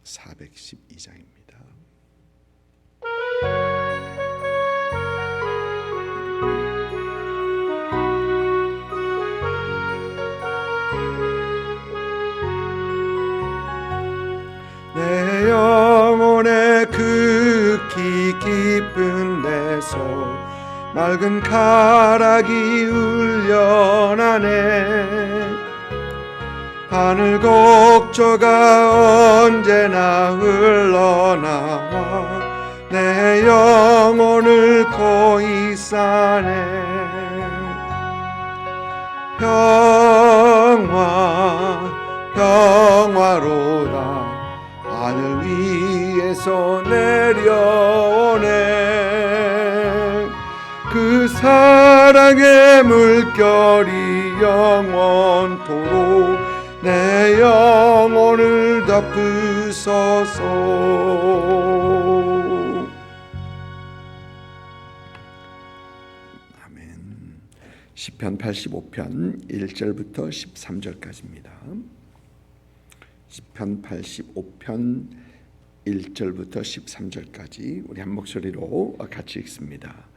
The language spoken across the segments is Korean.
412장입니다. 내 영혼의 극히 깊은 데서 맑은 가락이 울려나네. 하늘 곡조가 언제나 흘러나와 내 영혼을 고이 싸네. 평화로다 하늘 위에서 내려오네. 그 사랑의 물결이 영원토록 내 영혼을 덮으소서. 아멘. 시편 85편 1절부터 13절까지입니다. 시편 85편 1절부터 13절까지 우리 한 목소리로 같이 읽습니다.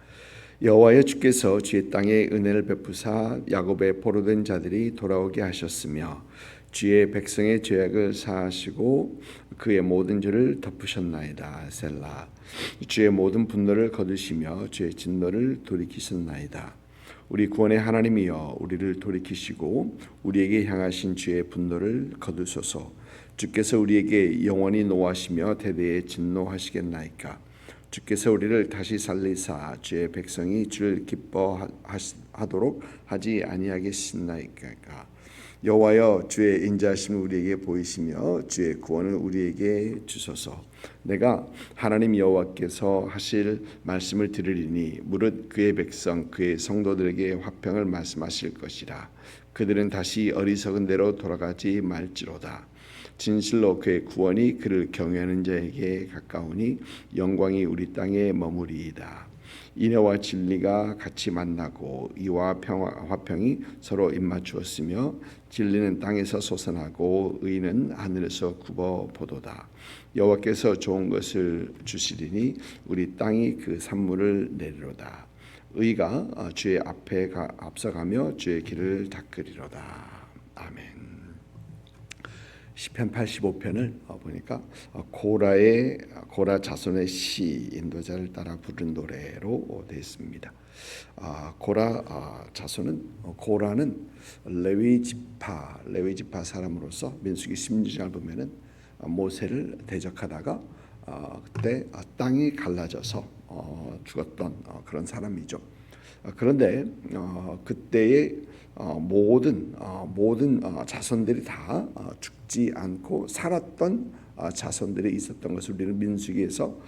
여호와여, 주께서 주의 땅에 은혜를 베푸사 야곱의 포로된 자들이 돌아오게 하셨으며 주의 백성의 죄악을 사하시고 그의 모든 죄를 덮으셨나이다. 셀라. 주의 모든 분노를 거두시며 주의 진노를 돌이키셨나이다. 우리 구원의 하나님이여, 우리를 돌이키시고 우리에게 향하신 주의 분노를 거두소서. 주께서 우리에게 영원히 노하시며 대대에 진노하시겠나이까. 주께서 우리를 다시 살리사 주의 백성이 주를 기뻐하도록 하지 아니하겠나이까. 여호와여, 주의 인자하심을 우리에게 보이시며 주의 구원을 우리에게 주소서. 내가 하나님 여호와께서 하실 말씀을 들으리니 무릇 그의 백성 그의 성도들에게 화평을 말씀하실 것이라. 그들은 다시 어리석은 대로 돌아가지 말지로다. 진실로 그의 구원이 그를 경외하는 자에게 가까우니 영광이 우리 땅에 머무리이다. 인애와 진리가 같이 만나고 이와 화평이 서로 입맞추었으며 진리는 땅에서 솟아나고 의는 하늘에서 굽어보도다. 여호와께서 좋은 것을 주시리니 우리 땅이 그 산물을 내리로다. 의가 주의 앞에 앞서가며 주의 길을 닦으리로다. 아멘. 시편 85편을 보니까 고라 자손의 시 인도자를 따라 부른 노래로 되어 있습니다. 고라 자손은 고라는 레위 지파 사람으로서 민수기 16장을 보면은 모세를 대적하다가 그때 땅이 갈라져서 죽었던 그런 사람이죠. 그런데 그때의 모든 자손들이 다 죽지 않고 살았던 자손들이 있었던 것을 우리는 민수기에서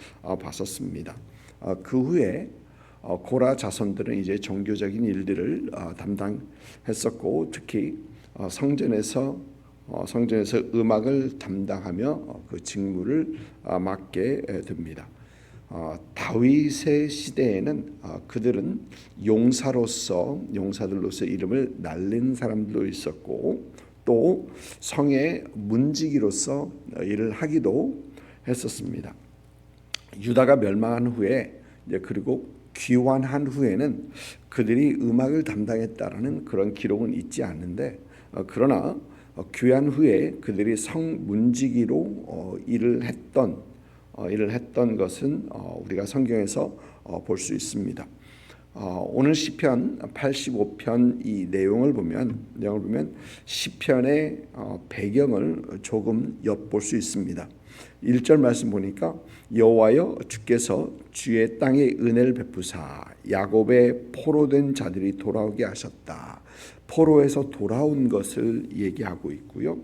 봤었습니다. 그 후에 고라 자손들은 이제 종교적인 일들을 담당했었고 특히 성전에서 음악을 담당하며 그 직무를 맡게 됩니다. 다윗의 시대에는 그들은 용사들로서 이름을 날린 사람들도 있었고 또 성의 문지기로서 일을 하기도 했었습니다. 유다가 멸망한 후에 그리고 귀환한 후에는 그들이 음악을 담당했다라는 그런 기록은 있지 않는데 그러나 귀환 후에 그들이 성 문지기로 일을 했던 것은 우리가 성경에서 볼 수 있습니다. 오늘 시편 85편 이 내용을 보면 시편의 배경을 조금 엿볼 수 있습니다. 1절 말씀 보니까 여호와여, 주께서 주의 땅에 은혜를 베푸사 야곱의 포로된 자들이 돌아오게 하셨다. 포로에서 돌아온 것을 얘기하고 있고요.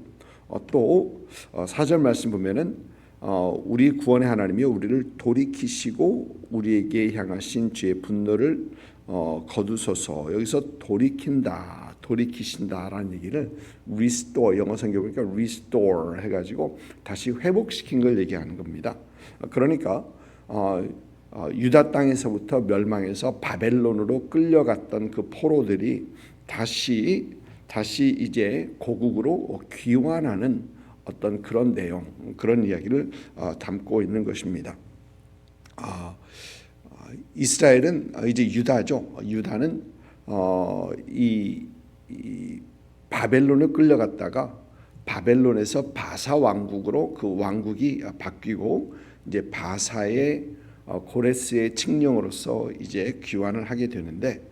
또 4절 말씀 보면은 우리 구원의 하나님이여, 우리를 돌이키시고 우리에게 향하신 주의 분노를 거두소서. 여기서 돌이키신다라는 얘기를 restore, 영어 성경 보니까 restore 해가지고 다시 회복시킨 걸 얘기하는 겁니다. 그러니까 유다 땅에서부터 멸망해서 바벨론으로 끌려갔던 그 포로들이 다시 이제 고국으로 귀환하는 어떤 그런 내용, 그런 이야기를 담고 있는 것입니다. 이스라엘은 이제 유다죠. 유다는 이 바벨론을 끌려갔다가 바벨론에서 바사 왕국으로 그 왕국이 바뀌고 이제 바사의 고레스의 칙령으로서 이제 귀환을 하게 되는데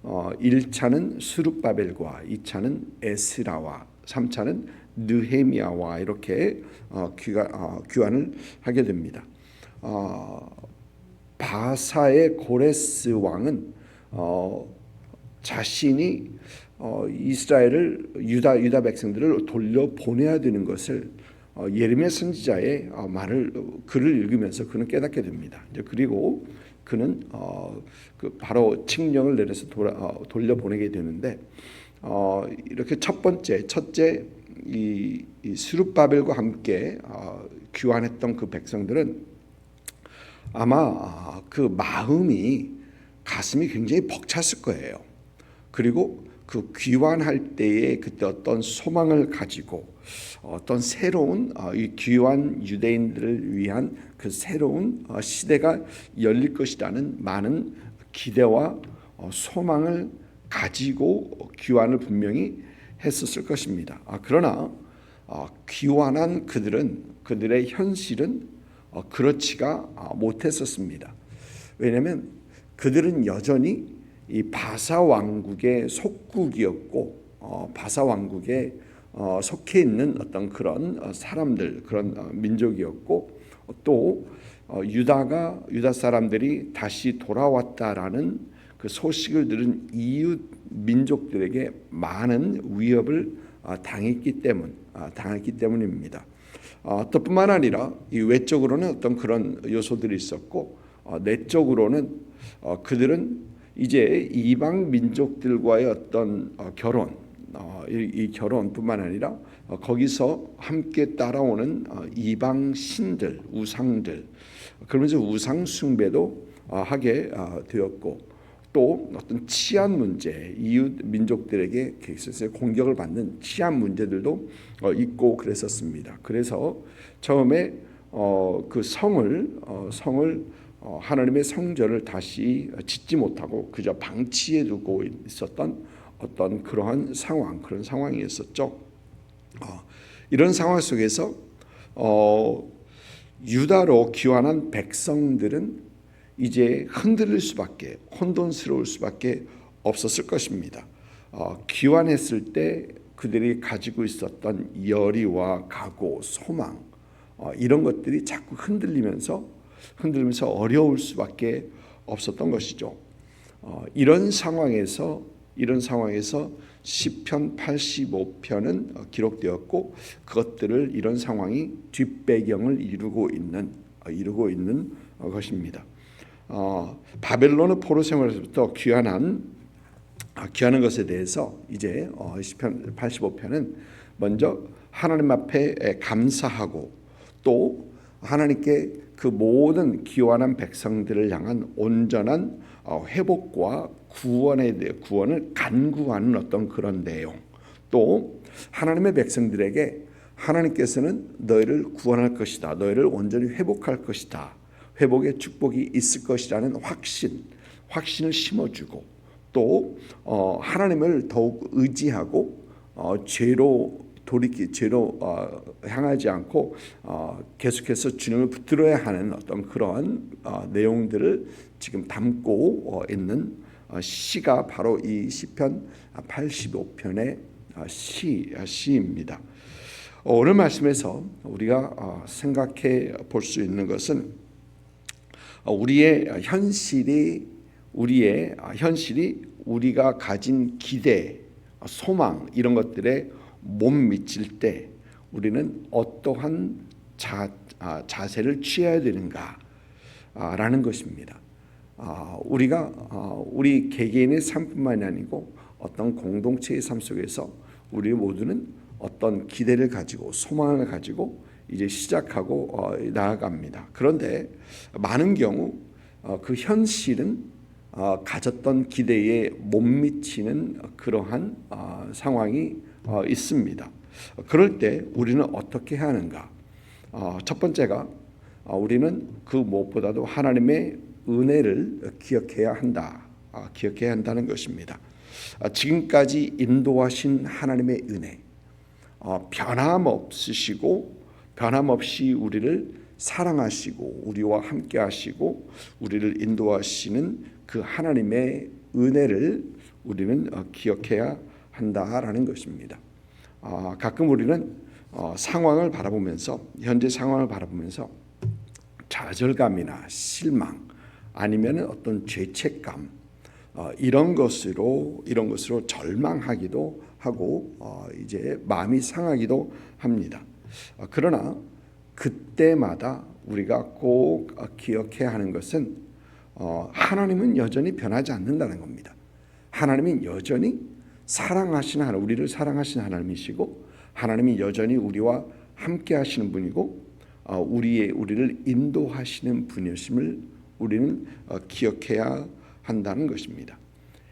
1차는 스룹바벨과 2차는 에스라와 3차는 느헤미야와 이렇게 귀환을 하게 됩니다. 바사의 고레스 왕은 자신이 이스라엘을 유다 백성들을 돌려 보내야 되는 것을 예레미야 선지자의 글을 읽으면서 그는 깨닫게 됩니다. 그리고 그는 바로 칙령을 내려서 돌려 보내게 되는데 이렇게 첫째 이 스룹바벨과 함께 귀환했던 그 백성들은 아마 그 가슴이 굉장히 벅찼을 거예요. 그리고 그 귀환할 때에 그때 어떤 소망을 가지고 어떤 새로운 이 귀환 유대인들을 위한 그 새로운 시대가 열릴 것이라는 많은 기대와 소망을 가지고 귀환을 분명히 했었을 것입니다. 그러나 귀환한 그들의 현실은 그렇지가 못했었습니다. 왜냐하면 그들은 여전히 이 바사 왕국의 속국이었고 바사 왕국에 속해 있는 어떤 그런 사람들, 그런 민족이었고 또 유다 사람들이 다시 돌아왔다라는 그 소식을 들은 이웃 민족들에게 많은 위협을 당했기 때문입니다. 또 뿐만 아니라 이 외적으로는 어떤 그런 요소들이 있었고 내적으로는 그들은 이제 이방 민족들과의 어떤 결혼, 이 결혼뿐만 아니라 거기서 함께 따라오는 이방 신들, 우상들, 그러면서 우상 숭배도 하게 되었고 또 어떤 치안 문제, 이웃 민족들에게 공격을 받는 치안 문제들도 있고 그랬었습니다. 그래서 처음에 그 성을 하나님의 성전을 다시 짓지 못하고 그저 방치해 두고 있었던 어떤 그런 상황이 있었죠. 이런 상황 속에서 유다로 귀환한 백성들은 이제 흔들릴 수밖에, 혼돈스러울 수밖에 없었을 것입니다. 귀환했을 때 그들이 가지고 있었던 열의와 각오, 소망 이런 것들이 자꾸 흔들리면서 어려울 수밖에 없었던 것이죠. 이런 상황에서 시편 85편은 기록되었고 그것들을 이런 상황이 뒷배경을 이루고 있는 것입니다. 바벨론의 포로 생활에서부터 귀환하는 것에 대해서 이제 시편 85편은 먼저 하나님 앞에 감사하고 또 하나님께 그 모든 귀환한 백성들을 향한 온전한 회복과 구원을 간구하는 어떤 그런 내용, 또 하나님의 백성들에게 하나님께서는 너희를 구원할 것이다, 너희를 온전히 회복할 것이다, 회복의 축복이 있을 것이라는 확신을 심어주고 또 하나님을 더욱 의지하고 죄로 향하지 않고 계속해서 주님을 붙들어야 하는 어떤 그런 내용들을 지금 담고 있는 시가 바로 이 시편 85편의 시입니다. 오늘 말씀에서 우리가 생각해 볼 수 있는 것은 우리의 현실이 우리가 가진 기대, 소망 이런 것들에 못 미칠 때 우리는 어떠한 자세를 취해야 되는가라는 것입니다. 우리 개개인의 삶뿐만이 아니고 어떤 공동체의 삶 속에서 우리 모두는 어떤 기대를 가지고 소망을 가지고 이제 시작하고 나아갑니다. 그런데 많은 경우 그 현실은 가졌던 기대에 못 미치는 그러한 상황이 있습니다. 그럴 때 우리는 어떻게 해야 하는가? 첫 번째가 우리는 그 무엇보다도 하나님의 은혜를 기억해야 한다. 기억해야 한다는 것입니다. 지금까지 인도하신 하나님의 은혜, 변함없이 우리를 사랑하시고 우리와 함께 하시고 우리를 인도하시는 그 하나님의 은혜를 우리는 기억해야 한다라는 것입니다. 가끔 우리는 상황을 바라보면서 현재 상황을 바라보면서 좌절감이나 실망 아니면 어떤 죄책감 이런 것으로 절망하기도 하고 이제 마음이 상하기도 합니다. 그러나 그때마다 우리가 꼭 기억해야 하는 것은 하나님은 여전히 변하지 않는다는 겁니다. 하나님은 여전히 사랑하시는 하나님, 우리를 사랑하시는 하나님이시고 하나님이 여전히 우리와 함께 하시는 분이고 우리를 인도하시는 분이심을 우리는 기억해야 한다는 것입니다.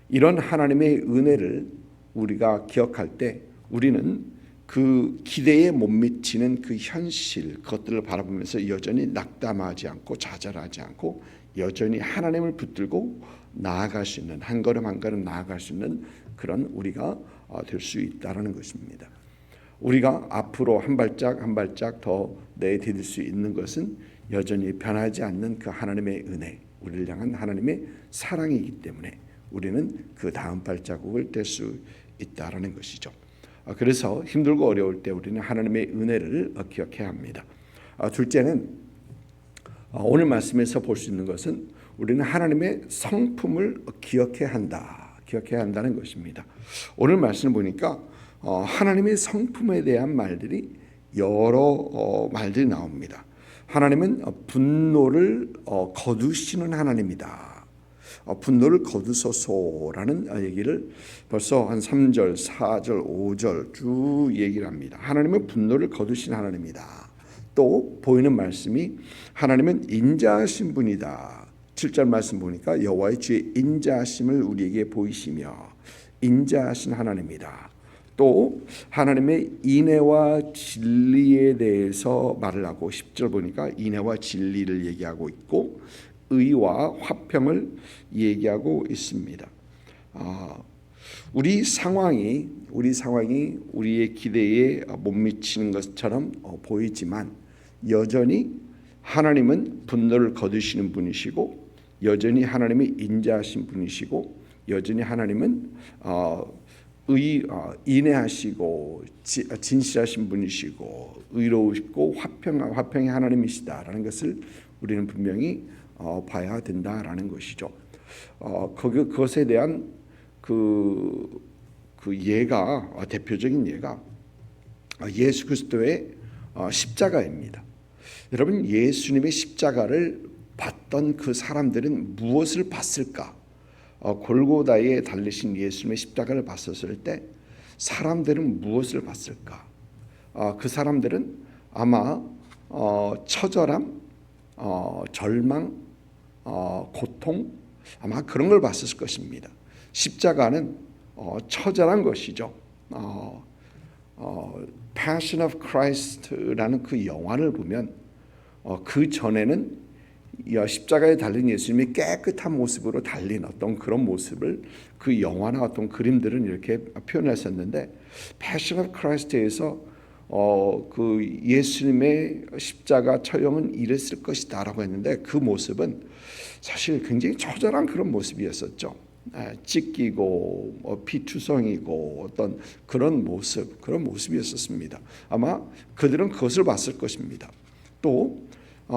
이런 하나님의 은혜를 우리가 기억할 때 우리는 그 기대에 못 미치는 그 현실 그것들을 바라보면서 여전히 낙담하지 않고 좌절하지 않고 여전히 하나님을 붙들고 나아갈 수 있는 한 걸음 한 걸음 나아갈 수 있는 그런 우리가 될 수 있다는 것입니다. 우리가 앞으로 한 발짝 한 발짝 더 내디딜 수 있는 것은 여전히 변하지 않는 그 하나님의 은혜, 우리를 향한 하나님의 사랑이기 때문에 우리는 그 다음 발자국을 뗄 수 있다라는 것이죠. 그래서 힘들고 어려울 때 우리는 하나님의 은혜를 기억해야 합니다. 둘째는 오늘 말씀에서 볼 수 있는 것은 우리는 하나님의 성품을 기억해야 한다는 것입니다. 오늘 말씀을 보니까 하나님의 성품에 대한 말들이 여러 말들이 나옵니다. 하나님은 분노를 거두시는 하나님이다. 분노를 거두소서라는 얘기를 벌써 한 3절, 4절, 5절 쭉 얘기를 합니다. 하나님은 분노를 거두신 하나님이다. 또 보이는 말씀이 하나님은 인자하신 분이다. 7절 말씀 보니까 여호와의 주의 인자하심을 우리에게 보이시며 인자하신 하나님이다. 또 하나님의 인애와 진리에 대해서 말을 하고 10절 보니까 인애와 진리를 얘기하고 있고 의와 화평을 얘기하고 있습니다. 우리 상황이 우리의 기대에 못 미치는 것처럼 보이지만 여전히 하나님은 분노를 거두시는 분이시고 여전히 하나님이 인자하신 분이시고 여전히 하나님은 인애하시고 진실하신 분이시고 의로우시고 화평의 하나님이시다라는 것을 우리는 분명히 봐야 된다라는 것이죠. 그것에 대한 그 예가 대표적인 예가 예수 그리스도의 십자가입니다. 여러분 예수님의 십자가를 봤던 그 사람들은 무엇을 봤을까? 골고다에 달리신 예수님의 십자가를 봤었을 때 사람들은 무엇을 봤을까? 그 사람들은 아마 처절함, 절망, 고통 아마 그런 걸 봤을 것입니다. 십자가는 처절한 것이죠. Passion of Christ라는 그 영화를 보면 그 전에는 십자가에 달린 예수님이 깨끗한 모습으로 달린 어떤 그런 모습을 그 영화나 어떤 그림들은 이렇게 표현했었는데 Passion of Christ에서 그 예수님의 십자가 처형은 이랬을 것이다라고 했는데 그 모습은 사실 굉장히 처절한 그런 모습이었었죠. 찢기고 피투성이고 어떤 그런 모습이었었습니다. 아마 그들은 그것을 봤을 것입니다. 또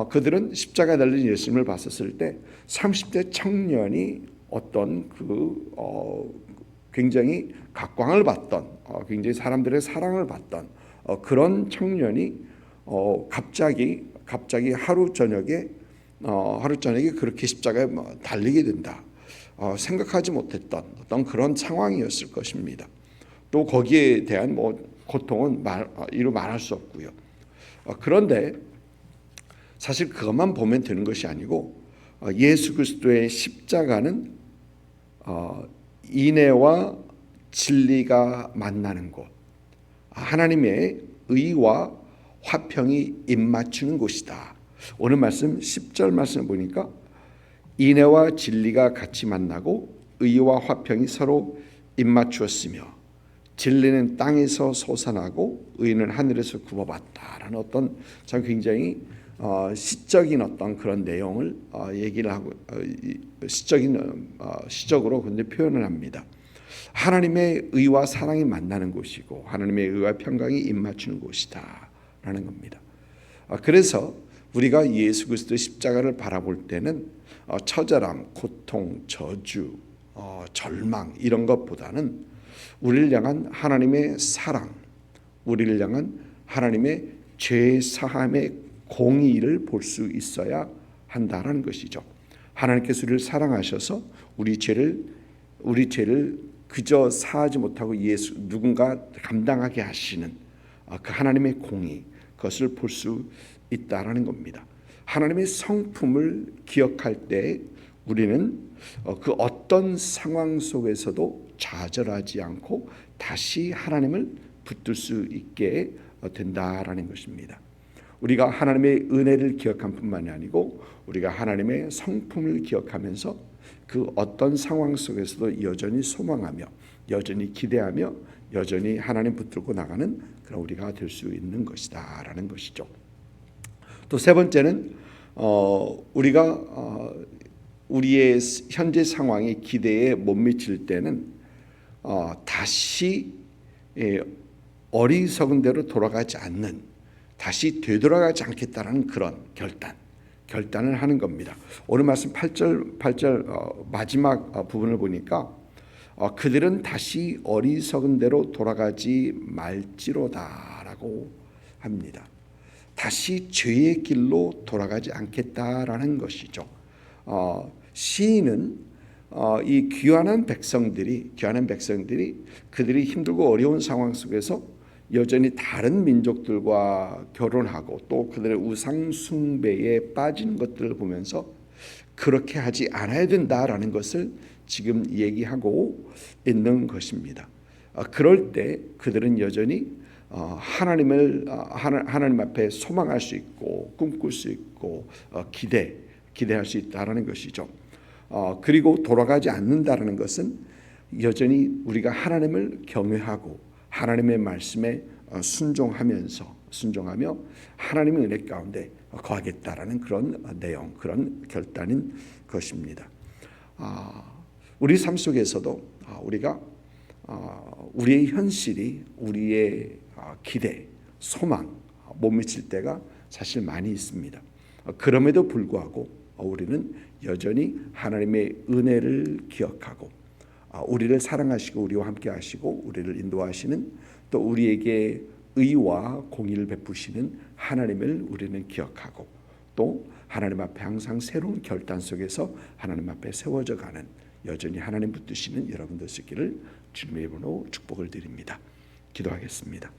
그들은 십자가에 달린 예수님을 봤었을 때 30대 청년이 어떤 굉장히 각광을 받던 굉장히 사람들의 사랑을 받던 그런 청년이 갑자기 하루 저녁에 그렇게 십자가에 달리게 된다. 생각하지 못했던 어떤 그런 상황이었을 것입니다. 또 거기에 대한 고통은 이루 말할 수 없고요. 그런데 사실 그것만 보면 되는 것이 아니고 예수 그리스도의 십자가는 인애와 진리가 만나는 곳, 하나님의 의와 화평이 입맞추는 곳이다. 오늘 말씀 10절 말씀을 보니까 인애와 진리가 같이 만나고 의와 화평이 서로 입맞추었으며 진리는 땅에서 솟아나고 의는 하늘에서 굽어봤다라는 어떤 참 굉장히 시적인 어떤 그런 내용을 얘기를 하고 시적으로 근데 표현을 합니다. 하나님의 의와 사랑이 만나는 곳이고 하나님의 의와 평강이 입맞추는 곳이다라는 겁니다. 그래서 우리가 예수 그리스도 십자가를 바라볼 때는 처절함, 고통, 저주, 절망 이런 것보다는 우리를 향한 하나님의 사랑, 우리를 향한 하나님의 죄 사함의 공의를 볼 수 있어야 한다라는 것이죠. 하나님께서 우리를 사랑하셔서 우리 죄를 그저 사하지 못하고 누군가 감당하게 하시는 그 하나님의 공의, 그것을 볼 수 있다라는 겁니다. 하나님의 성품을 기억할 때 우리는 그 어떤 상황 속에서도 좌절하지 않고 다시 하나님을 붙들 수 있게 된다라는 것입니다. 우리가 하나님의 은혜를 기억한 뿐만이 아니고 우리가 하나님의 성품을 기억하면서 그 어떤 상황 속에서도 여전히 소망하며 여전히 기대하며 여전히 하나님 붙들고 나가는 그런 우리가 될 수 있는 것이다라는 것이죠. 또 세 번째는 우리가 우리의 현재 상황이 기대에 못 미칠 때는 다시 어리석은 대로 돌아가지 않는, 다시 되돌아가지 않겠다라는 그런 결단을 하는 겁니다. 오늘 말씀 8절 마지막 부분을 보니까 그들은 다시 어리석은 대로 돌아가지 말지로다라고 합니다. 다시 죄의 길로 돌아가지 않겠다라는 것이죠. 시인은 이 귀환한 백성들이 그들이 힘들고 어려운 상황 속에서 여전히 다른 민족들과 결혼하고 또 그들의 우상 숭배에 빠진 것들을 보면서 그렇게 하지 않아야 된다라는 것을 지금 얘기하고 있는 것입니다. 그럴 때 그들은 여전히 하나님 앞에 소망할 수 있고 꿈꿀 수 있고 기대할 수 있다라는 것이죠. 그리고 돌아가지 않는다라는 것은 여전히 우리가 하나님을 경외하고 하나님의 말씀에 순종하며 하나님의 은혜 가운데 거하겠다라는 그런 내용, 그런 결단인 것입니다. 우리 삶 속에서도 우리가 우리의 현실이 우리의 기대, 소망 못 미칠 때가 사실 많이 있습니다. 그럼에도 불구하고 우리는 여전히 하나님의 은혜를 기억하고 우리를 사랑하시고 우리와 함께 하시고 우리를 인도하시는 또 우리에게 의와 공의를 베푸시는 하나님을 우리는 기억하고 또 하나님 앞에 항상 새로운 결단 속에서 하나님 앞에 세워져 가는 여전히 하나님 붙드시는 여러분들 있기를 주님의 이름으로 축복을 드립니다. 기도하겠습니다.